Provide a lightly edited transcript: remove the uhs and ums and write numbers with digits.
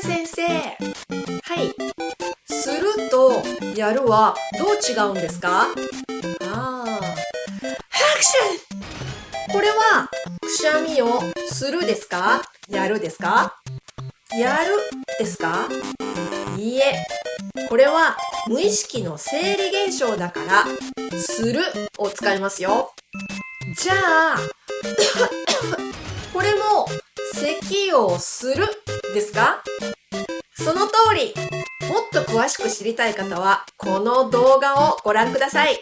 先生。はい。するとやるはどう違うんですか？アクション。これはくしゃみをするですか？やるですか？やるですか？いいえ。これは無意識の生理現象だからするを使いますよ。じゃあこれも咳をするですか？その通り。もっと詳しく知りたい方はこの動画をご覧ください。